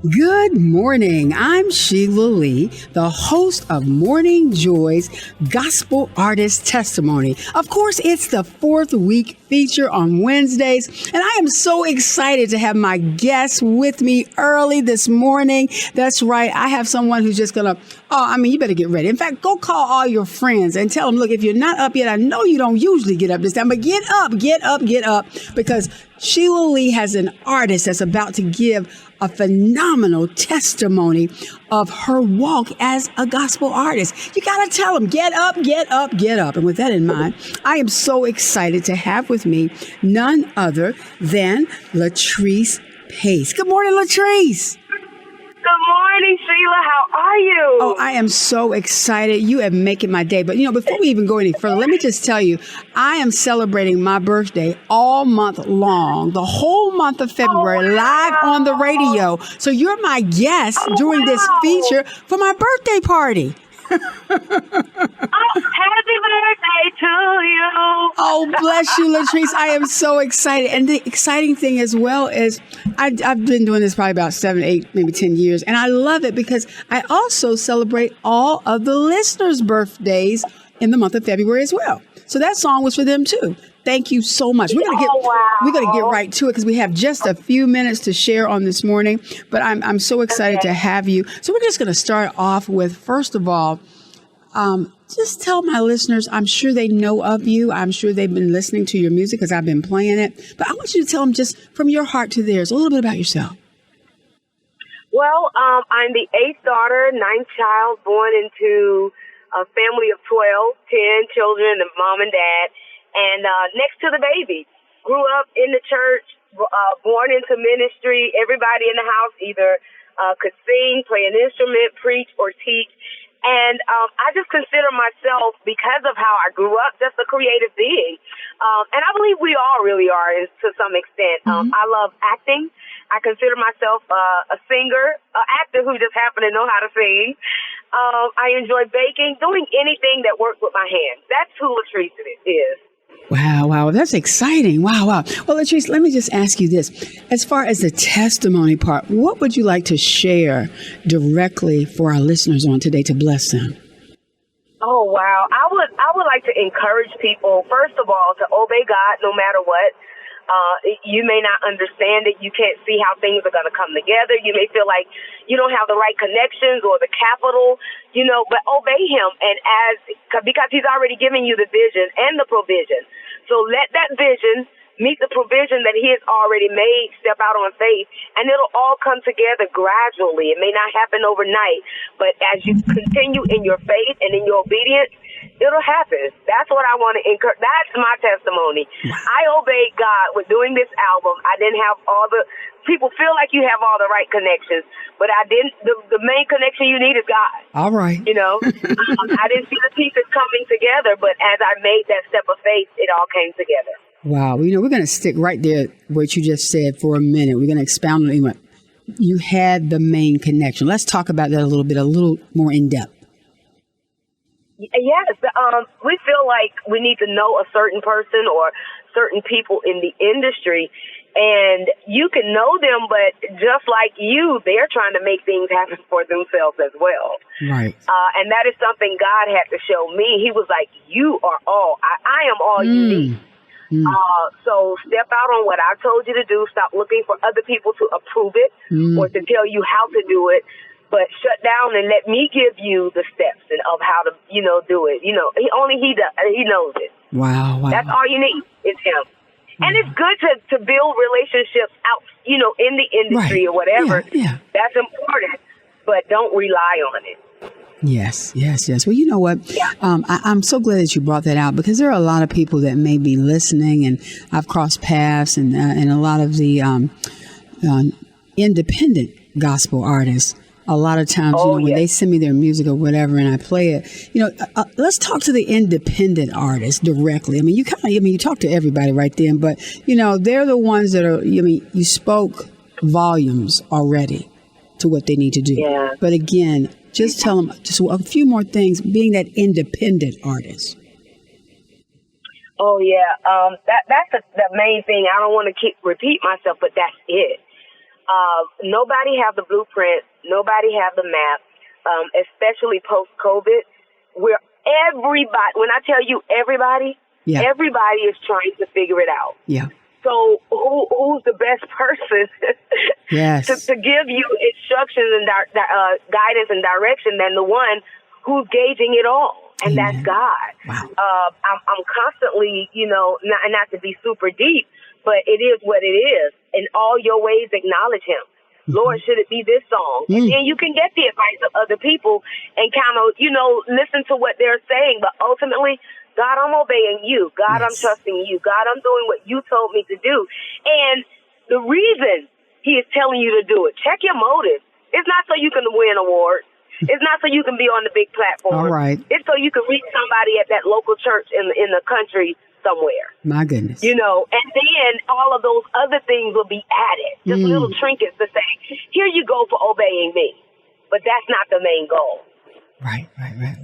Good morning. I'm Sheila Lee, the host of Morning Joy's Gospel Artist Testimony. Of course, it's the 4th week feature on Wednesdays, and I am so excited to have my guests with me early this morning. That's right. I have someone who's just going to, you better get ready. In fact, go call all your friends and tell them, look, if you're not up yet, I know you don't usually get up this time, but get up, because Sheila Lee has an artist that's about to give a phenomenal testimony of her walk as a gospel artist. You got to tell them, get up. And with that in mind, I am so excited to have with me none other than Latrice Pace. Good morning, Latrice. Good morning, Sheila. How are you? Oh, I am so excited. You are making my day. But, before we even go any further, let me just tell you, I am celebrating my birthday all month long, the whole month of February, live on the radio. So you're my guest during this feature for my birthday party. Happy birthday to you. Oh, bless you, Latrice. I am so excited. And the exciting thing as well is I've been doing this probably about 7, 8, maybe 10 years. And I love it because I also celebrate all of the listeners' birthdays in the month of February as well. So that song was for them, too. Thank you so much. We're gonna get right to it because we have just a few minutes to share on this morning. But I'm so excited to have you. So we're just gonna start off with, first of all, just tell my listeners, I'm sure they know of you. I'm sure they've been listening to your music because I've been playing it. But I want you to tell them just from your heart to theirs a little bit about yourself. Well, I'm the 8th daughter, 9th child, born into a family of 12, 10 children, and mom and dad. And next to the baby, grew up in the church, born into ministry. Everybody in the house either could sing, play an instrument, preach, or teach. And I just consider myself, because of how I grew up, just a creative being. And I believe we all really are to some extent. I love acting. I consider myself a singer, an actor who just happen to know how to sing. I enjoy baking, doing anything that works with my hands. That's who Latrice is. Wow. That's exciting. Wow. Well, Latrice, let me just ask you this. As far as the testimony part, what would you like to share directly for our listeners on today to bless them? Oh, wow. I would like to encourage people, first of all, to obey God no matter what. You may not understand it. You can't see how things are going to come together. You may feel like you don't have the right connections or the capital, but obey him. And because he's already given you the vision and the provision. So let that vision meet the provision that he has already made, step out on faith, and it'll all come together gradually. It may not happen overnight, but as you continue in your faith and in your obedience, it'll happen. That's what I want to encourage. That's my testimony. I obeyed God with doing this album. I didn't have all the people feel like you have all the right connections, but I didn't. The main connection you need is God. All right. I didn't see the pieces coming together, but as I made that step of faith, it all came together. Wow. We're going to stick right there, what you just said, for a minute. We're going to expound on it. You had the main connection. Let's talk about that a little more in depth. Yes, we feel like we need to know a certain person or certain people in the industry, and you can know them, but just like you, they're trying to make things happen for themselves as well. Right. And that is something God had to show me. He was like, you are all, I am all you need. So step out on what I told you to do. Stop looking for other people to approve it or to tell you how to do it. But shut down and let me give you the steps of how to, do it. He does. He knows it. Wow. That's all you need is him. And it's good to build relationships out, in the industry or whatever. Yeah. That's important, but don't rely on it. Yes. Well, you know what? Yeah. I'm so glad that you brought that out because there are a lot of people that may be listening, and I've crossed paths, and a lot of the independent gospel artists. A lot of times, when they send me their music or whatever, and I play it, let's talk to the independent artists directly. You talk to everybody right then, but they're the ones that are. You spoke volumes already to what they need to do. Yeah. But again, just tell them just a few more things. Being that independent artist. Oh yeah, that's the main thing. I don't want to repeat myself, but that's it. Nobody have the blueprint. Nobody have the map. Especially post COVID, where everybody. When I tell you everybody, everybody is trying to figure it out. Yeah. So who's the best person to give you instructions and guidance and direction than the one who's gauging it all? And that's God. Wow. I'm constantly, not to be super deep, but it is what it is. In all your ways, acknowledge Him. Mm-hmm. Lord, should it be this song? And then you can get the advice of other people and kind of, listen to what they're saying. But ultimately, God, I'm obeying you. God, I'm trusting you. God, I'm doing what you told me to do. And the reason He is telling you to do it, check your motives. It's not so you can win awards. It's not so you can be on the big platform. All right. It's so you can reach somebody at that local church in the country somewhere. My goodness. And then all of those other things will be added. Just little trinkets to say, here you go for obeying me. But that's not the main goal. Right.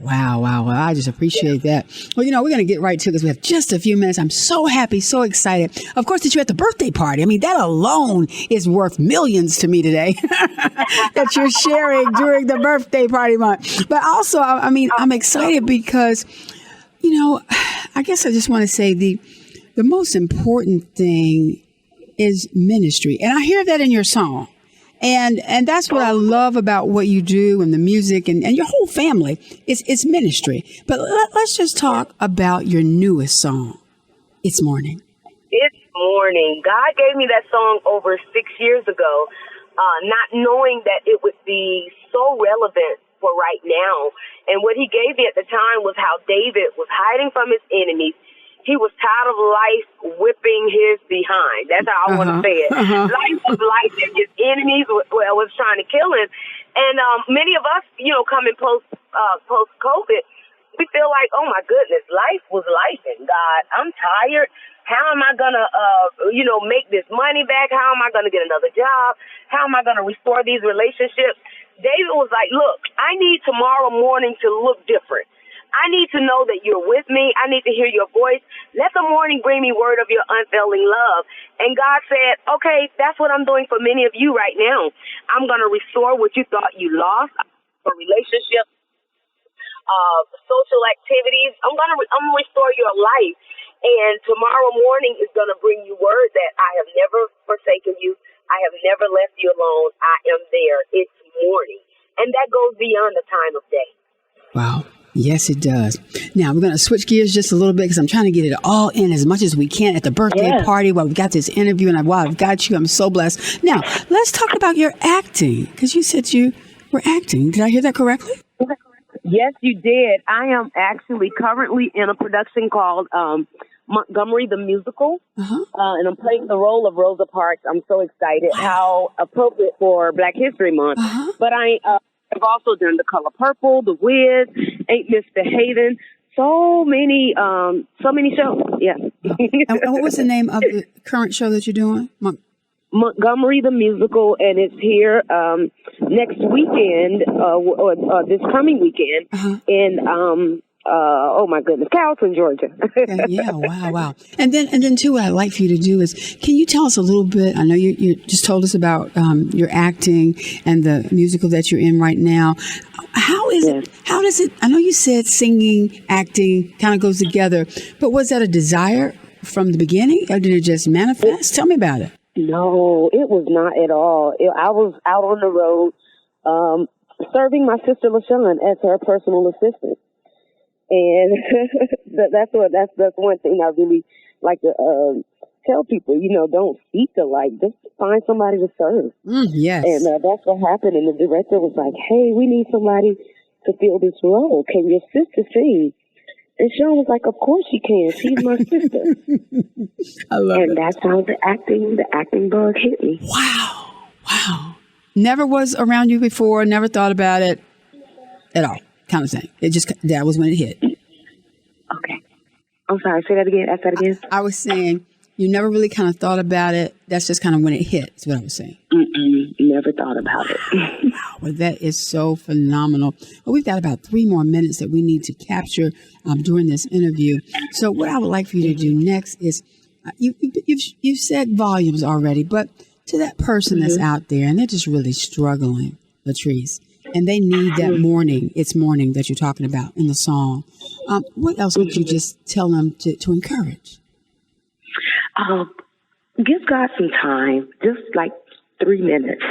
Wow. Well, I just appreciate that. Well, we're going to get right to this. We have just a few minutes. I'm so happy, so excited. Of course, that you're at the birthday party. I mean, that alone is worth millions to me today that you're sharing during the birthday party month. But also, I'm excited because, I guess I just want to say the most important thing is ministry. And I hear that in your song. And that's what I love about what you do and the music and your whole family. It's ministry. But let's just talk about your newest song, It's Morning. It's Morning. God gave me that song over 6 years ago, not knowing that it would be so relevant for right now. And what He gave me at the time was how David was hiding from his enemies. He was tired of life whipping his behind. That's how I want to say it. Life was life, and his enemies was trying to kill him. And many of us, coming post COVID, we feel like, oh my goodness, life was life, and God, I'm tired. How am I gonna, make this money back? How am I gonna get another job? How am I gonna restore these relationships? David was like, look, I need tomorrow morning to look different. I need to know that you're with me. I need to hear your voice. Let the morning bring me word of your unfailing love. And God said, okay, that's what I'm doing for many of you right now. I'm going to restore what you thought you lost, a relationship, social activities. I'm going to restore your life. And tomorrow morning is going to bring you word that I have never forsaken you. I have never left you alone. I am there. It's morning. And that goes beyond the time of day. Wow. Yes, it does. Now, we're going to switch gears just a little bit because I'm trying to get it all in as much as we can at the birthday party while we've got this interview. And while I've got you, I'm so blessed. Now, let's talk about your acting because you said you were acting. Did I hear that correctly? Yes, you did. I am actually currently in a production called Montgomery the Musical, and I'm playing the role of Rosa Parks. I'm so excited. How appropriate for Black History Month. But I've also done The Color Purple, The Wiz, Ain't Misbehaving, so many shows. Yeah. And what was the name of the current show that you're doing? Montgomery the Musical, and it's here next weekend, or this coming weekend, in oh my goodness, Carrollton, Georgia. Yeah, wow. And then too, what I'd like for you to do is, can you tell us a little bit? I know you just told us about your acting and the musical that you're in right now. How is it? How does it? I know you said singing, acting kind of goes together, but was that a desire from the beginning, or did it just manifest? Tell me about it. No, it was not at all. I was out on the road serving my sister LaShawn as her personal assistant. And that's one thing I really like to tell people, don't seek the light, just find somebody to serve. Yes. And that's what happened. And the director was like, hey, we need somebody to fill this role. Can your sister sing? And Sean was like, of course she can. She's my sister. I love it. And that's how the acting bug hit me. Wow. Never was around you before, never thought about it at all. Kind of thing. That was when it hit. Okay. I'm sorry. Say that again. Ask that again. I was saying You never really kind of thought about it. That's just kind of when it hit, is what I was saying. Never thought about it. Wow, well, that is so phenomenal. Well, we've got about 3 more minutes that we need to capture during this interview. So what I would like for you to do next is, you've said volumes already, but to that person that's out there and they're just really struggling, Latrice, and they need that morning that you're talking about in the song. What else would you just tell them to encourage? Give God some time, just like 3 minutes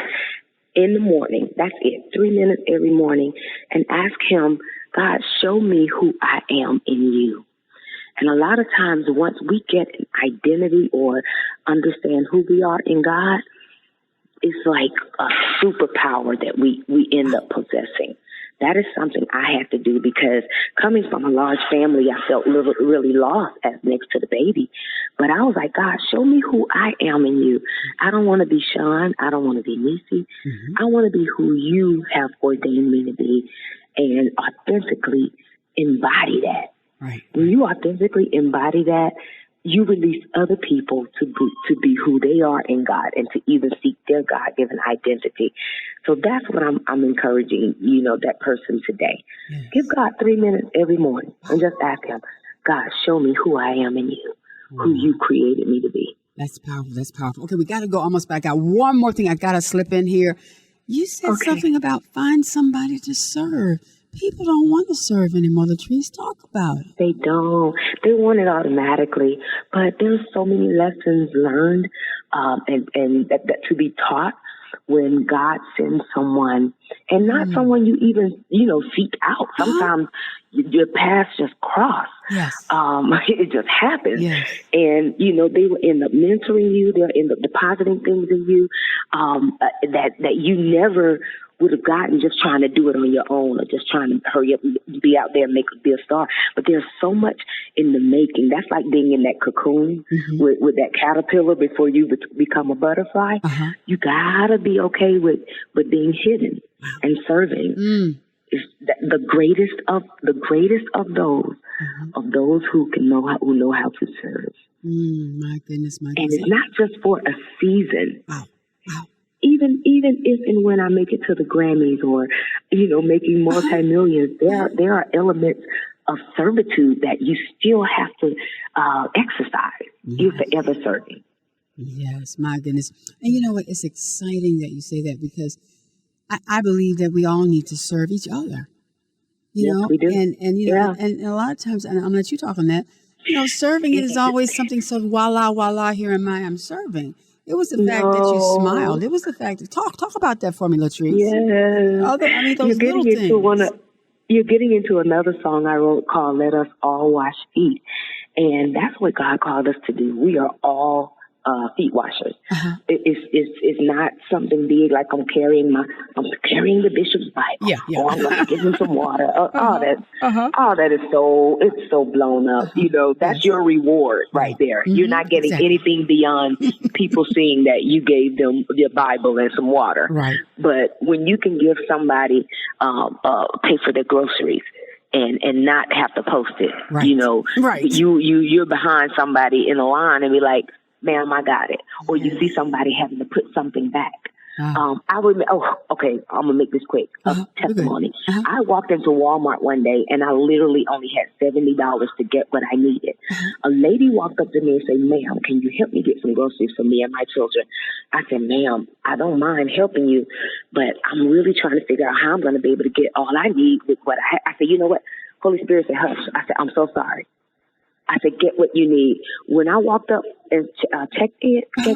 in the morning. That's it. 3 minutes every morning, and ask Him, God, show me who I am in you. And a lot of times, once we get an identity or understand who we are in God, it's like a superpower that we end up possessing. That is something I had to do, because coming from a large family, I felt really lost as next to the baby. But I was like, God, show me who I am in you. I don't want to be Sean. I don't want to be Missy. I want to be who you have ordained me to be, and authentically embody that. Right. When you authentically embody that, you release other people to be who they are in God, and to even seek their God-given identity. So that's what I'm encouraging, that person today. Yes. Give God 3 minutes every morning and just ask Him, God, show me who I am in you, who you created me to be. That's powerful. That's powerful. Okay, we got to go almost back. I got one more thing I got to slip in here. You said something about find somebody to serve. People don't want to serve anymore. Latrice, talk about it. They don't. They want it automatically. But there's so many lessons learned and that to be taught when God sends someone, and not someone you even, seek out. Sometimes your paths just cross. Yes. It just happens. Yes. And, they will end up mentoring you. They'll end up depositing things in you that you never would have gotten just trying to do it on your own, or just trying to hurry up and be out there and be a star. But there's so much in the making. That's like being in that cocoon with that caterpillar before you become a butterfly. You gotta be okay with being hidden and serving. It's the greatest of those who know how to serve. My goodness. And it's not just for a season. Wow. Even if and when I make it to the Grammys, or making multi-millions, there are elements of servitude that you still have to exercise. You're forever serving. Yes, my goodness. And you know what? It's exciting that you say that, because I believe that we all need to serve each other. You know, we do. And and a lot of times, and I'm gonna let you talk on that. Serving is always something so voila, here am I'm serving. It was the fact that you smiled. It was the fact that talk about that for me, Latrice. Yeah. Those little things. You're getting into another song I wrote called "Let Us All Wash Feet," and that's what God called us to do. We are all feet washers. It's not something big like I'm carrying the bishop's Bible, or I'm going to give him some water. All that is so blown up. That's your reward right there. You're not getting anything beyond people seeing that you gave them your Bible and some water. Right. But when you can give somebody pay for their groceries, and not have to post it, you're behind somebody in a line and be like, ma'am, I got it. Or you see somebody having to put something back. I remember, I'm going to make this quick. Testimony. I walked into Walmart one day and I literally only had $70 to get what I needed. A lady walked up to me and said, ma'am, can you help me get some groceries for me and my children? I said, ma'am, I don't mind helping you, but I'm really trying to figure out how I'm going to be able to get all I need with what I have. I said, you know what? Holy Spirit said, hush. I said, I'm so sorry. I said, get what you need. When I walked up and checked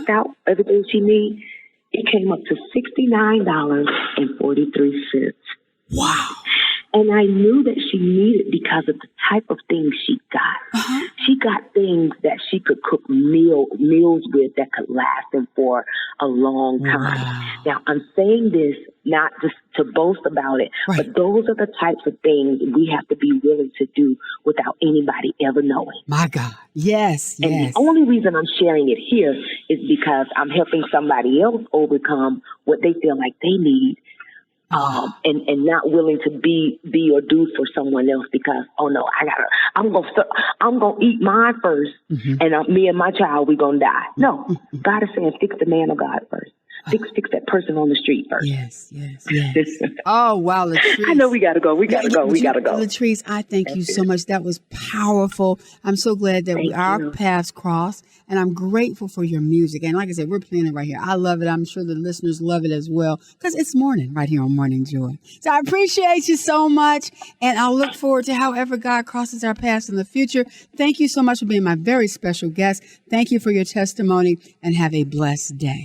out everything she needs, it came up to $69.43. Wow. And I knew that she needed because of the type of things she got. She got things that she could cook meals with that could last them for a long time. Wow. Now, I'm saying this not just to boast about it, but those are the types of things we have to be willing to do without anybody ever knowing. My God. Yes. And the only reason I'm sharing it here is because I'm helping somebody else overcome what they feel like they need and not willing to be or do for someone else because, oh no, I'm gonna eat mine first, and me and my child, we gonna die. No, God is saying fix the man of God first. Fix that person on the street first. Yes. Oh, wow, Latrice. I know we gotta go. We gotta go. Latrice, I thank you so much. That was powerful. I'm so glad that our paths crossed, and I'm grateful for your music. And like I said, we're playing it right here. I love it. I'm sure the listeners love it as well because it's morning right here on Morning Joy. So I appreciate you so much, and I'll look forward to however God crosses our paths in the future. Thank you so much for being my very special guest. Thank you for your testimony, and have a blessed day.